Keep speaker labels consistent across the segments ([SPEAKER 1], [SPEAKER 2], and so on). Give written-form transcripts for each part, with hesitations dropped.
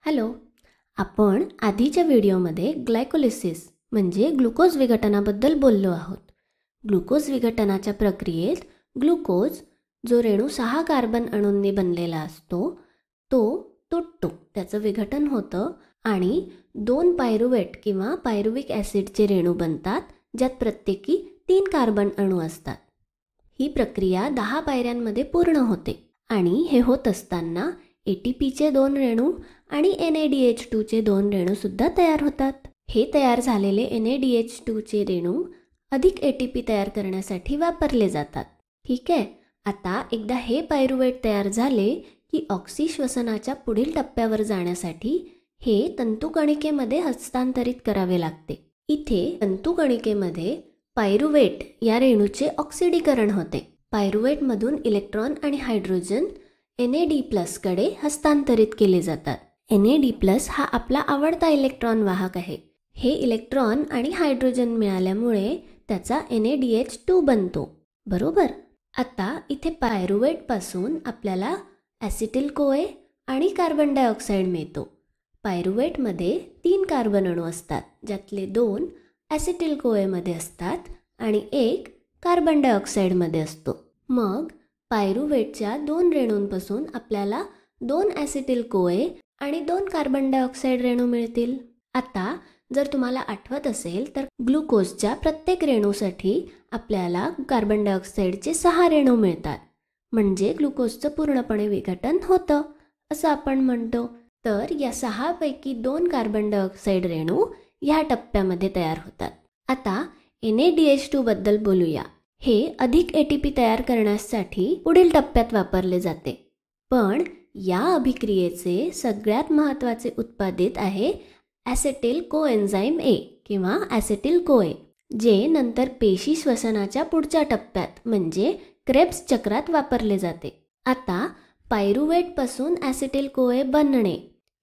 [SPEAKER 1] Hello. आपण आधीच्या व्हिडिओमध्ये ग्लायकोलिसिस म्हणजे ग्लुकोज विघटनाबद्दल बोललो आहोत. ग्लुकोज विघटनाच्या प्रक्रियेत ग्लुकोज जो रेणू 6 कार्बन अणूंनी बनलेला असतो तो तुटतो, त्याचं विघटन होतं आणि 2 पायरुवेट किंवा पायरुविक ॲसिडचे रेणू बनतात, ज्यात प्रत्येकी 3 कार्बन अणू असतात. ही प्रक्रिया 10 पायऱ्यांमध्ये पूर्ण होते आणि हे होत असताना ATPचे 2 रेणू आणि NADH2चे 2 रेणूसुद्धा तयार होतात. हे तयार झालेले NADH2चे रेणू अधिक ATP तयार करण्यासाठी वापरले जातात. ठीक आहे. आता एकदा हे पायरुवेट तयार झाले की ऑक्सिश्वसनाच्या पुढील टप्प्यावर जाण्यासाठी हे तंतुकणिकेमध्ये हस्तांतरित करावे लागते. इथे तंतुकणिकेमध्ये पायरुवेट या रेणूचे ऑक्सिडीकरण होते. पायरुवेटमधून इलेक्ट्रॉन आणि हायड्रोजन NAD+ कडे हस्तांतरित केले जातात. NAD+ हा आपला आवडता इलेक्ट्रॉन वाहक आहे. हे इलेक्ट्रॉन आणि हायड्रोजन मिळाल्यामुळे त्याचा NADH2 बनतो, बरोबर. आता इथे पायरुवेटपासून आपल्याला ॲसिटिल कोए आणि कार्बन डायऑक्साईड मिळतो. पायरुवेटमध्ये 3 कार्बन अणू असतात, ज्यातले 2 ॲसिटिल कोएमध्ये असतात आणि 1 कार्बन डायऑक्साईडमध्ये असतो. मग पायरुवेटच्या 2 रेणूंपासून आपल्याला 2 ॲसिटिल कोए आणि 2 कार्बन डायऑक्साईड रेणू मिळतील. आता जर तुम्हाला आठवत असेल तर ग्लुकोजच्या प्रत्येक रेणूसाठी आपल्याला कार्बन डायऑक्साईडचे 6 रेणू मिळतात, म्हणजे ग्लुकोजचं पूर्णपणे विघटन होतं असं आपण म्हणतो. तर या 6 पैकी 2 कार्बन डायऑक्साईड रेणू ह्या टप्प्यामध्ये तयार होतात. आता NADH2 बद्दल बोलूया. हे अधिक ATP तयार करण्यासाठी पुढील टप्प्यात वापरले जाते. पण या अभिक्रियेचे सगळ्यात महत्त्वाचे उत्पादित आहे ॲसिटिल कोएन्झाईम A किंवा ॲसिटिल कोए, जे नंतर पेशी श्वसनाच्या पुढच्या टप्प्यात म्हणजे क्रेब्स चक्रात वापरले जाते. आता पायरुवेटपासून ॲसिटिल कोए बनणे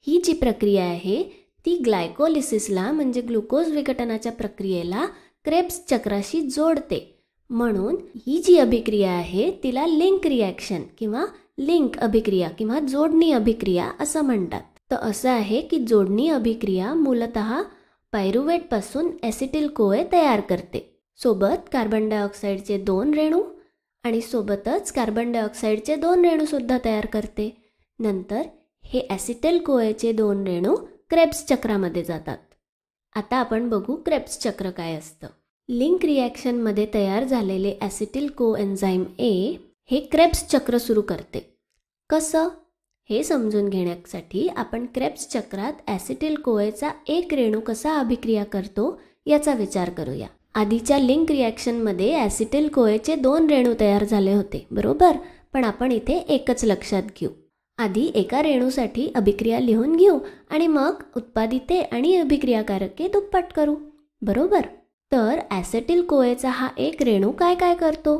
[SPEAKER 1] ही जी प्रक्रिया आहे ती ग्लायकोलिसिसला म्हणजे ग्लुकोज विघटनाच्या प्रक्रियेला क्रेब्स चक्राशी जोडते. म्हणून ही जी अभिक्रिया आहे तिला लिंक रिॲक्शन किंवा लिंक अभिक्रिया किंवा जोडणी अभिक्रिया असं म्हणतात. तर असं आहे की जोडणी अभिक्रिया मूलतः पायरुवेटपासून ॲसिटिल कोए तयार करते, सोबत कार्बन डायऑक्साईडचे 2 रेणू आणि सोबतच कार्बन डायऑक्साईडचे 2 रेणूसुद्धा तयार करते. नंतर हे ॲसिटिल कोएचे 2 रेणू क्रेब्स चक्रामध्ये जातात. आता आपण बघू क्रेब्स चक्र काय असतं. लिंक रिॲक्शनमध्ये तयार झालेले ॲसिटिल कोएन्झाईम A हे क्रेब्स चक्र सुरू करते. कसं हे समजून घेण्यासाठी आपण क्रेब्स चक्रात ॲसिटिल कोएचा 1 रेणू कसा अभिक्रिया करतो याचा विचार करूया. आधीच्या लिंक रिॲक्शनमध्ये ॲसिटिल कोएचे 2 रेणू तयार झाले होते, बरोबर. पण आपण इथे एकच लक्षात घेऊ. आधी एका रेणूसाठी अभिक्रिया लिहून घेऊ आणि मग उत्पादिते आणि अभिक्रियाकारके दुप्पट करू, बरोबर. तर ॲसिटिल कोएचा हा 1 रेणू काय काय करतो,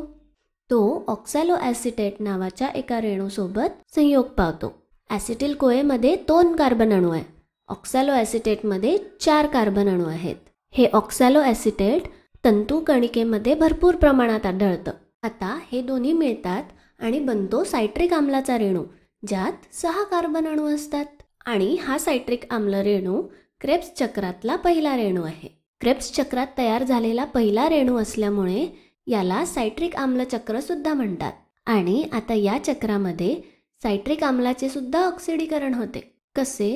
[SPEAKER 1] तो ऑक्सॅलोॲसिटेट नावाच्या एका रेणूसोबत संयोग पावतो. ॲसिटिल कोएमध्ये 2 कार्बन अणू आहे, ऑक्सॅलोॲसिटेटमध्ये 4 कार्बन अणू आहेत. हे ऑक्सॅलोॲसिटेट तंतुकणिकेमध्ये भरपूर प्रमाणात आढळतं. आता हे दोन्ही मिळतात आणि बनतो सायट्रिक आम्लाचा रेणू, ज्यात 6 कार्बन अणू असतात. आणि हा सायट्रिक आम्ल रेणू क्रेब्स चक्रातला पहिला रेणू आहे. क्रेब्स चक्रात तयार झालेला पहिला रेणू असल्यामुळे याला सायट्रिक आम्ल चक्रसुद्धा म्हणतात. आणि आता या चक्रामध्ये सायट्रिक आम्लाचे सुद्धा ऑक्सिडीकरण होते. कसे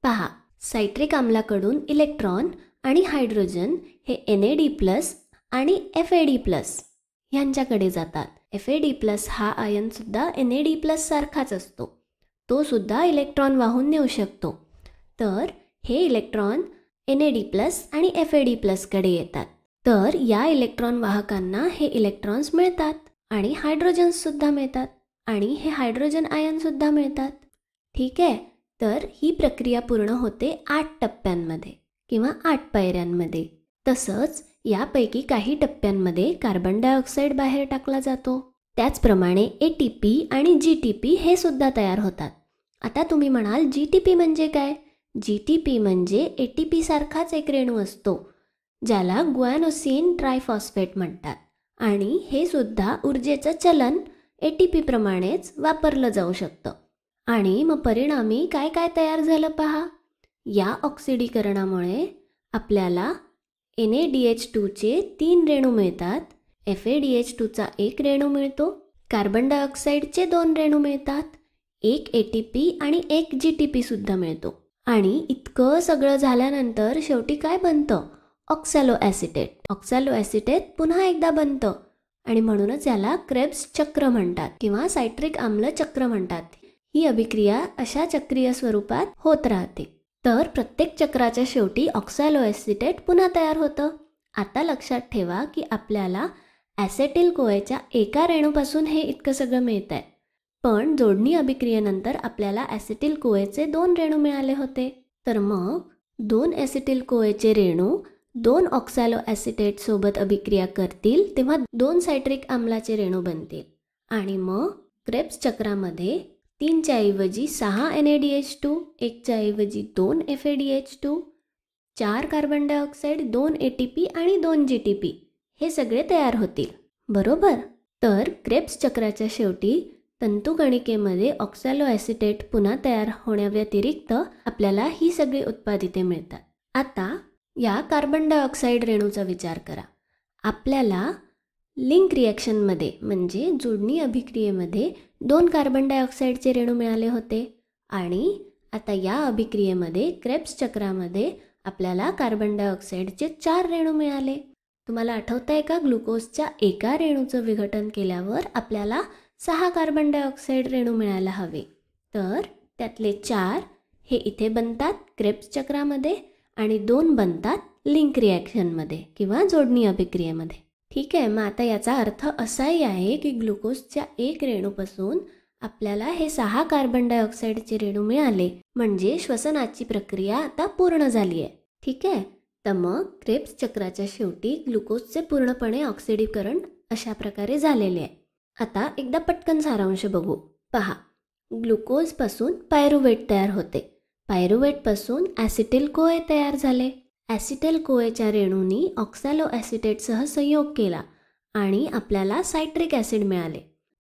[SPEAKER 1] पहा. सायट्रिक आम्लाकडून इलेक्ट्रॉन आणि हायड्रोजन हे NAD+ आणि FAD+ यांच्याकडे जातात. FAD+ हा आयनसुद्धा NAD+ सारखाच असतो, तो सुद्धा इलेक्ट्रॉन वाहून नेऊ शकतो. तर हे इलेक्ट्रॉन NAD+ आणि FAD+ कडे येतात. तर या इलेक्ट्रॉन वाहकांना हे इलेक्ट्रॉन्स मिळतात आणि हायड्रोजन्ससुद्धा मिळतात आणि हे हायड्रोजन आयनसुद्धा मिळतात. ठीक आहे. तर ही प्रक्रिया पूर्ण होते 8 टप्प्यांमध्ये किंवा 8 पायऱ्यांमध्ये. तसंच यापैकी काही टप्प्यांमध्ये कार्बन डायऑक्साईड बाहेर टाकला जातो. त्याचप्रमाणे ATP आणि GTP हे सुद्धा तयार होतात. आता तुम्ही म्हणाल GTP म्हणजे काय. GTP म्हणजे ATP सारखाच एक रेणू असतो, ज्याला ग्वानोसिन ट्रायफॉस्फेट म्हणतात. आणि हे सुद्धा ऊर्जेचं चलन ATP प्रमाणेच वापरलं जाऊ शकतं. आणि मग परिणामी काय काय तयार झालं पहा. या ऑक्सिडीकरणामुळे आपल्याला NaDH2चे 3 रेणू मिळतात, FADH2चा 1 रेणू मिळतो, कार्बन डायऑक्साईडचे 2 रेणू मिळतात, 1 ATP आणि 1 GTP सुद्धा मिळतो. आणि इतकं सगळं झाल्यानंतर शेवटी काय बनतं? ऑक्सॅलो ॲसिटेट. ऑक्सॅलो ॲसिटेट पुन्हा एकदा बनतं आणि म्हणूनच याला क्रेब्स चक्र म्हणतात किंवा सायट्रिक आम्ल चक्र म्हणतात. ही अभिक्रिया अशा चक्रीय स्वरूपात होत राहते. तर प्रत्येक चक्राच्या शेवटी ऑक्सॅलो ॲसिटेट पुन्हा तयार होतं. आता लक्षात ठेवा की आपल्याला ॲसेटिल कोएच्या एका रेणूपासून हे इतकं सगळं मिळत आहे. पण जोडणी अभिक्रियेनंतर आपल्याला ॲसेटिल कोएचे 2 रेणू मिळाले होते. तर मग 2 ॲसेटिल कोएचे रेणू 2 ऑक्सॅलो ॲसिटेट सोबत अभिक्रिया करतील तेव्हा 2 सायट्रिक आम्लाचे रेणू बनतील. आणि मग क्रेब्स चक्रामध्ये 3च्या ऐवजी 6 NaDH2, 1च्या ऐवजी 2 FADH2, 4 कार्बन डायऑक्साईड, 2 ATP आणि 2 GTP हे सगळे तयार होतील. बरोबर. तर क्रेब्स चक्राच्या शेवटी तंतुकणिकेमध्ये ऑक्सॅलो ॲसिटेट पुन्हा तयार होण्याव्यतिरिक्त आपल्याला ही सगळी उत्पादिते मिळतात. आता या कार्बन डायऑक्साईड रेणूचा विचार करा. आपल्याला लिंक रिॲक्शनमध्ये म्हणजे जोडणी अभिक्रियेमध्ये 2 कार्बन डायऑक्साईडचे रेणू मिळाले होते आणि आता या अभिक्रियेमध्ये क्रेब्स चक्रामध्ये आपल्याला कार्बन डायऑक्साईडचे 4 रेणू मिळाले. तुम्हाला आठवतं आहे का, ग्लुकोजच्या एका रेणूचं विघटन केल्यावर आपल्याला 6 कार्बन डायऑक्साईड रेणू मिळायला हवे. तर त्यातले 4 हे इथे बनतात क्रेब्स चक्रामध्ये आणि 2 बनतात लिंक रिॲक्शनमध्ये किंवा जोडणी अभिक्रियेमध्ये. ठीक आहे. मग आता याचा अर्थ असाही आहे की ग्लुकोजच्या 1 रेणूपासून आपल्याला हे 6 कार्बन डायऑक्साईडचे रेणू मिळाले म्हणजे श्वसनाची प्रक्रिया आता पूर्ण झाली आहे. ठीक आहे. तर मग क्रेब्स चक्राच्या शेवटी ग्लुकोजचे पूर्णपणे ऑक्सिडीकरण अशा प्रकारे झालेले आहे. आता एकदा पटकन सारांश बघू. पहा, ग्लुकोजपासून पायरुवेट तयार होते, पायरुवेटपासून ॲसिटिल कोए तयार झाले, ॲसिटिल कोएच्या रेणूंनी ऑक्सॅलो ॲसिटेटसह संयोग केला आणि आपल्याला सायट्रिक ॲसिड मिळाले.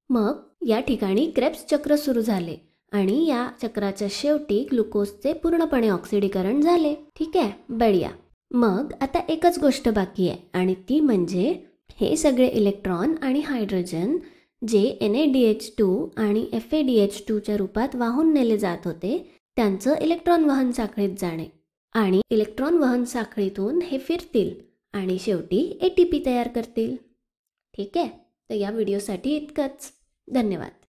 [SPEAKER 1] मग या ठिकाणी क्रेब्स चक्र सुरू झाले आणि या चक्राच्या शेवटी ग्लुकोजचे पूर्णपणे ऑक्सिडीकरण झाले. ठीक आहे, बढिया. मग आता एकच गोष्ट बाकी आहे आणि ती म्हणजे हे सगळे इलेक्ट्रॉन आणि हायड्रोजन जे NaDH2 आणि FADH2च्या रूपात वाहून नेले जात होते त्यांचं इलेक्ट्रॉन वहन साखळीत जाणे आणि इलेक्ट्रॉन वहन साखळीतून हे फिरतील आणि शेवटी ATP तयार करतील. ठीक आहे. तर या व्हिडिओसाठी इतकंच. धन्यवाद.